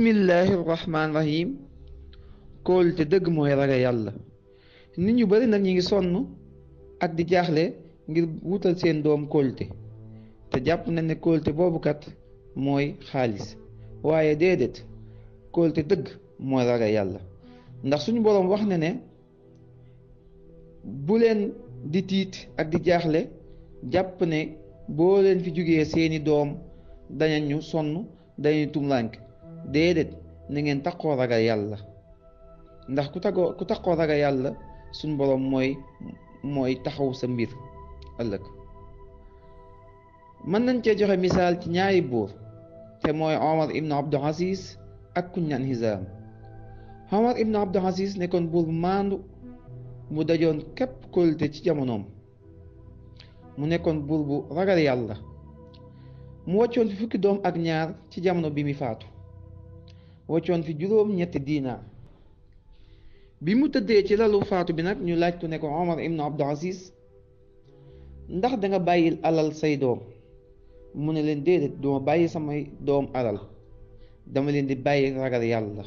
bismillahi rahmaani rahim kóolute dëgg mooy ragal yàlla. nit ñu bari nag ñi ngi sonn ak di jaaxle ngir wutal seen doom kóolute te jàpp nañ ne kóolute boobu kat mooy xaalis, waaye déedéet, kóolute dëgg mooy ragal yàlla. ndax suñu boroom wax na ne bu leen di tiit ak di jaaxle jàpp ne boo leen fi jógee seeni doom dañu sonn dañuy tumlànk. déedéet, na ngeen taxoo ragal yàlla, ndax ku taxoo ragal yàlla suñ boroom mooy taxaw sa mbir ëllëg. mën nañ cee joxe misaal ci ñaari buur te mooy Omar ibn Abdul Aziz ak kuñ naan Hizaam. Omar ibn Abdul Aziz nekkoon buur bu maandu mu dajoon képp kóolute ci jamonoom, mu nekkoon buur bu ragal yàlla, mu wàccoon fi fukki doom ak ñaar ci jamono bi mi faatu, wàccoon fi juróom-ñetti diinaar. bi mu tëddee ci lalu faatu bi nag ñu laaj ko ne ko Omar ibn Abdul Aziz, ndax da nga bàyyil alal say doom? mu ne leen déedéet, duma bàyyi samay doom alal, dama leen di bàyyi ragal yàlla.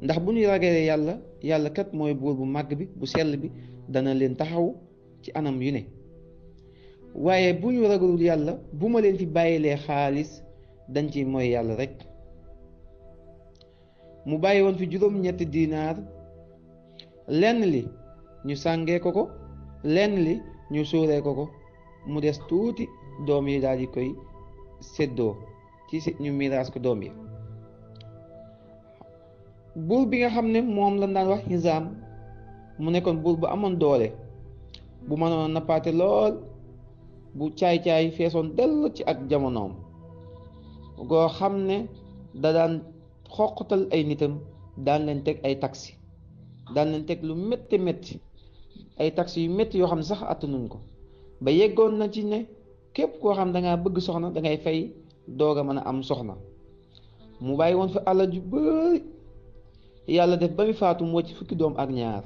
ndax bu ñuy ragalee yàlla, yàlla kat mooy buur bu màgg bi bu sell bi, dana leen taxaw ci anam yu ne. waaye bu ñu ragalul yàlla, bu ma leen fi bàyyilee xaalis dañ ci mooy yàlla rek. mu bàyyi woon fi juróom-ñetti diinaar, lenn li ñu sàngee ko lenn li ñu suuree ko mu des tuuti, doom yi daal di koy séddoo ci ñu miraas ko doom yi. buur bi nga xam ne moom lañ daan wax Hizaam, mu nekkoon buur bu amoon doole, bu mënoon nappaate lool, bu caay-caay feesoon dell ci ak jamonoom, goo xam ne da daan xoqatal ay nitam, daan leen teg ay taxi, daan leen teg lu métti métti, ay taxi yu métti yoo xam ne sax attanuñ ko, ba yeggoon na ci ne képp koo xam da ngaa bëgg soxna da ngay fay doog a mën a am soxna. mu bàyyi woon fi alal ju bëri, yàlla def ba mu faatu mu wàcc fukki doom ak ñaar.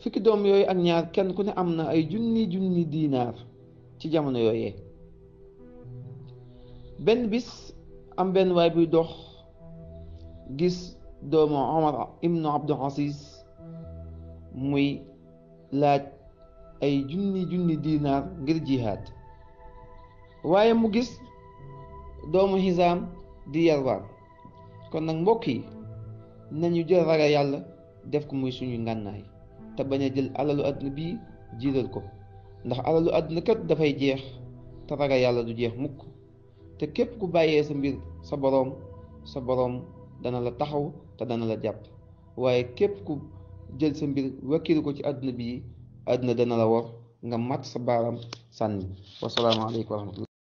fukki doom yooyu ak ñaar kenn ku ne am na ay junni diinaar ci jamono yooyee. benn bis am benn waay buy dox gis doomu Omar ibnu Abdul Aziz muy laaj ay junni diinaar ngir jihaad, waaye mu gis doomu Hizaam di yalwaan. kon nag mbokk yi, nañu jël ragal yàlla def ko muy suñu ngànnaay te bañ a jël alalu àdduna bii jiital ko, ndax alalu àdduna kat dafay jeex te ragal yàlla du jeex mukk. te képp ku bàyyee sa mbir sa boroom dana la taxaw te dana la jàpp, waaye képp ku jël sa mbir wakkilu ko ci àdduna bii, àdduna dana la war nga mat sa baaraam sànni. wasalaamaaleykum wa rahmatullah.